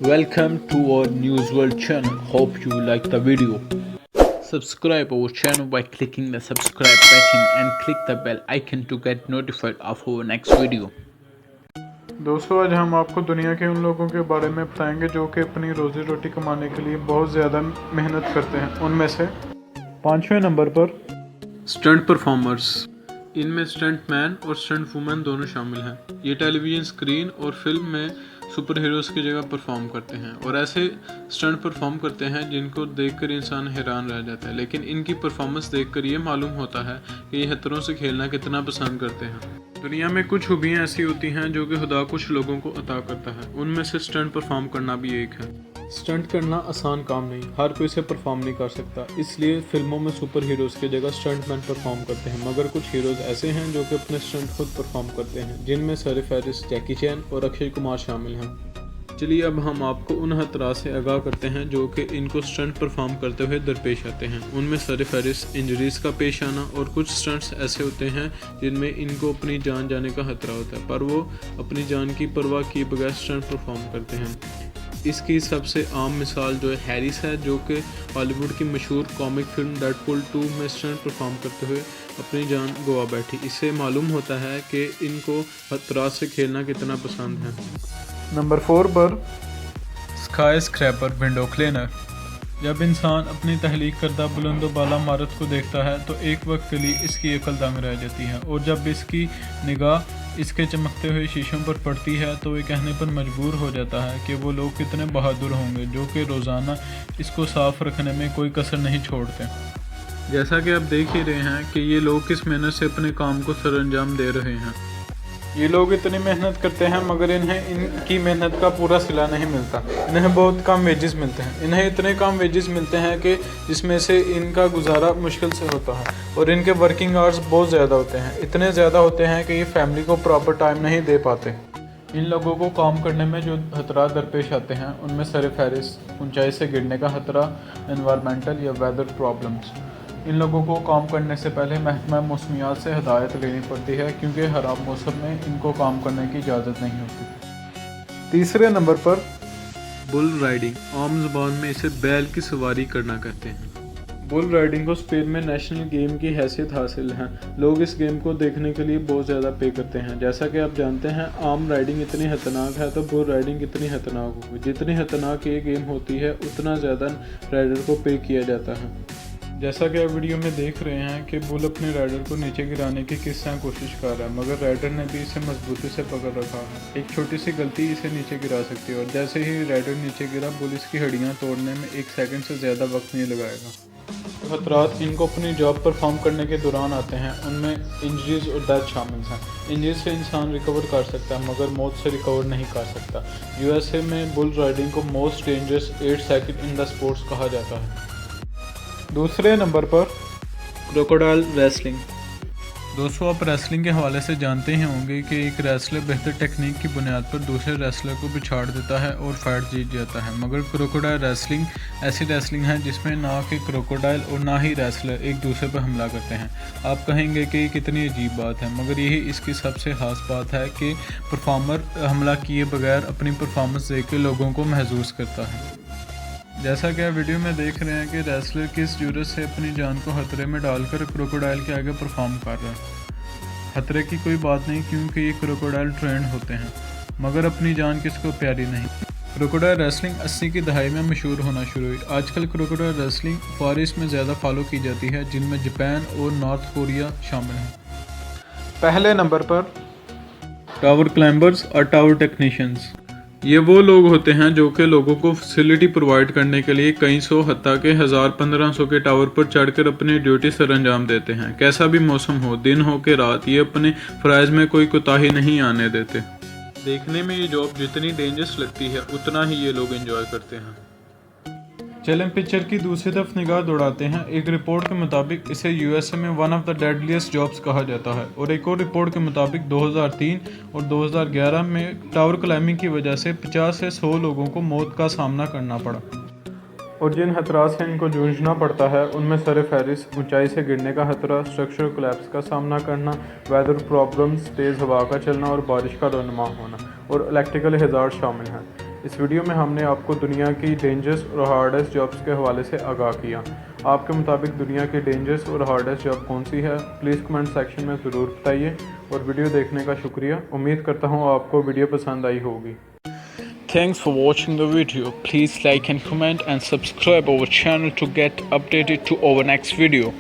Welcome to our News World channel. Hope you like the video. Subscribe our channel by clicking the subscribe button and click the bell icon to get notified of our next video. दोस्तों, आज हम आपको दुनिया के उन लोगों के बारे में बताएंगे जो कि अपनी रोज़ी रोटी कमाने के लिए बहुत ज़्यादा मेहनत करते हैं। उनमें से 5वें नंबर पर स्टंट परफॉर्मर्स। इनमें स्टंट मैन और स्टंट वुमेन दोनों शामिल हैं। ये टेलीविज़न स्क्रीन और फिल्म में सुपर हीरोज़ की जगह परफॉर्म करते हैं और ऐसे स्टंट परफॉर्म करते हैं जिनको देखकर इंसान हैरान रह जाता है, लेकिन इनकी परफॉर्मेंस देखकर ये मालूम होता है कि ये खतरों से खेलना कितना पसंद करते हैं। दुनिया में कुछ खूबियाँ ऐसी होती हैं जो कि खुदा कुछ लोगों को अता करता है, उनमें से स्टंट परफॉर्म करना भी एक है। स्टंट करना आसान काम नहीं, हर कोई इसे परफॉर्म नहीं कर सकता, इसलिए फिल्मों में सुपर हीरोज़ की जगह स्टंटमैन परफॉर्म करते हैं। मगर कुछ हीरोज़ ऐसे हैं जो कि अपने स्टंट खुद परफॉर्म करते हैं, जिनमें सरफहरिस्त जैकी चैन और अक्षय कुमार शामिल हैं। चलिए अब हम आपको उन खतरा से आगाह करते हैं जो कि इनको स्टंट परफॉर्म करते हुए दरपेश आते हैं। उनमें सरफहरिस्त इंजरीज़ का पेश आना और कुछ स्टंट्स ऐसे होते हैं जिनमें इनको अपनी जान जाने का खतरा होता है, पर वो अपनी जान की परवाह किए बगैर स्टंट परफॉर्म करते हैं। इसकी सबसे आम मिसाल जो है हैरिस है, जो कि हॉलीवुड की मशहूर कॉमिक फिल्म डेडपूल 2 में स्टंट परफॉर्म करते हुए अपनी जान गंवा बैठी। इससे मालूम होता है कि इनको खतरा से खेलना कितना पसंद है। नंबर 4 पर स्काई स्क्रैपर विंडो क्लीनर। जब इंसान अपनी तहलीक करदा बुलंदो बाला इमारत को देखता है तो एक वक्त के लिए इसकी अकल दंग रह जाती है, और जब इसकी निगाह इसके चमकते हुए शीशों पर पड़ती है तो वह कहने पर मजबूर हो जाता है कि वो लोग कितने बहादुर होंगे जो कि रोज़ाना इसको साफ़ रखने में कोई कसर नहीं छोड़ते। जैसा कि आप देख ही रहे हैं कि ये लोग किस मेहनत से अपने काम को सरअंजाम दे रहे हैं। ये लोग इतनी मेहनत करते हैं मगर इन्हें इनकी मेहनत का पूरा सिला नहीं मिलता। इन्हें बहुत कम वेजेस मिलते हैं। इन्हें इतने कम वेजेस मिलते हैं कि जिसमें से इनका गुजारा मुश्किल से होता है, और इनके वर्किंग आवर्स बहुत ज़्यादा होते हैं, इतने ज़्यादा होते हैं कि ये फैमिली को प्रॉपर टाइम नहीं दे पाते। इन लोगों को काम करने में जो खतरा दरपेश आते हैं उनमें सरफहरिस्त ऊंचाई से गिरने का खतरा, एनवायरमेंटल या वेदर प्रॉब्लम्स। इन लोगों को काम करने से पहले महकमा मौसमियात से हिदायत लेनी पड़ती है, क्योंकि खराब मौसम में इनको काम करने की इजाज़त नहीं होती। तीसरे नंबर पर बुल राइडिंग। आम जुबान में इसे बैल की सवारी करना कहते हैं। बुल राइडिंग को स्पेन में नेशनल गेम की हैसियत हासिल है। लोग इस गेम को देखने के लिए बहुत ज़्यादा पे करते हैं। जैसा कि आप जानते हैं, आम राइडिंग इतनी खतरनाक है तो बुल राइडिंग कितनी खतरनाक होगी। जितनी खतरनाक ये गेम होती है उतना ज़्यादा राइडर को पे किया जाता है। जैसा कि आप वीडियो में देख रहे हैं कि बुल अपने राइडर को नीचे गिराने की किस तरह कोशिश कर रहा है, मगर राइडर ने भी इसे मजबूती से पकड़ रखा है। एक छोटी सी गलती इसे नीचे गिरा सकती है, और जैसे ही राइडर नीचे गिरा, बुल इसकी हड्डियां तोड़ने में 1 सेकंड से ज़्यादा वक्त नहीं लगाएगा। खतरात इनको अपनी जॉब परफॉर्म करने के दौरान आते हैं, उनमें इंजरीज और डेथ शामिल हैं। इंजरीज से इंसान रिकवर कर सकता है मगर मौत से रिकवर नहीं कर सकता। USA में बुल राइडिंग को most dangerous 8 second in the sports कहा जाता है। दूसरे नंबर पर क्रोकोडाइल रेसलिंग। दोस्तों, आप रेसलिंग के हवाले से जानते ही होंगे कि एक रेसलर बेहतर टेक्निक की बुनियाद पर दूसरे रेसलर को पिछाड़ देता है और फाइट जीत जाता है। मगर क्रोकोडाइल रेसलिंग ऐसी रेसलिंग है जिसमें ना कि क्रोकोडाइल और ना ही रेसलर एक दूसरे पर हमला करते हैं। आप कहेंगे कि ये कितनी अजीब बात है, मगर यही इसकी सबसे ख़ास बात है कि परफॉर्मर हमला किए बगैर अपनी परफॉर्मेंस देख के लोगों को महसूस करता है। जैसा कि आप वीडियो में देख रहे हैं कि रेसलर किस जुर्रत से अपनी जान को खतरे में डालकर क्रोकोडाइल के आगे परफॉर्म कर रहा है। खतरे की कोई बात नहीं, क्योंकि ये क्रोकोडाइल ट्रेंड होते हैं, मगर अपनी जान किसको प्यारी नहीं। क्रोकोडाइल रेसलिंग 80 की दहाई में मशहूर होना शुरू हुई। आजकल क्रोकोडाइल रेसलिंग फार ईस्ट में ज़्यादा फॉलो की जाती है, जिनमें जापान और नॉर्थ कोरिया शामिल हैं। पहले नंबर पर टावर क्लाइंबर्स और टावर टेक्नीशियंस। ये वो लोग होते हैं जो कि लोगों को फैसिलिटी प्रोवाइड करने के लिए कई सौ हत्ता के 1000-1500 के टावर पर चढ़कर अपनी ड्यूटी सरअंजाम देते हैं। कैसा भी मौसम हो, दिन हो कि रात, ये अपने फ़राइज़ में कोई कोताही नहीं आने देते। देखने में ये जॉब जितनी डेंजरस लगती है उतना ही ये लोग एंजॉय करते हैं। चलें पिक्चर की दूसरी तरफ निगाह दौड़ाते हैं। एक रिपोर्ट के मुताबिक इसे USA में one of the deadliest jobs कहा जाता है, और एक और रिपोर्ट के मुताबिक 2003 और 2011 में टावर क्लाइंबिंग की वजह से 50 से 100 लोगों को मौत का सामना करना पड़ा। और जिन खतरा से इनको जूझना पड़ता है उनमें सरफहरिस्त ऊंचाई से गिरने का खतरा, स्ट्रक्चरल कोलैप्स का सामना करना, वेदर प्रॉब्लम्स, तेज़ हवा का चलना और बारिश का रहनुमा होना, और इलेक्ट्रिकल हज़ार्ड शामिल हैं। इस वीडियो में हमने आपको दुनिया की डेंजरस और हार्डेस्ट जॉब्स के हवाले से आगाह किया। आपके मुताबिक दुनिया की डेंजरस और हार्डेस्ट जॉब कौन सी है? प्लीज़ कमेंट सेक्शन में ज़रूर बताइए और वीडियो देखने का शुक्रिया। उम्मीद करता हूँ आपको वीडियो पसंद आई होगी। Thanks for watching the video. Please like and comment and subscribe our channel to get updated to our next video.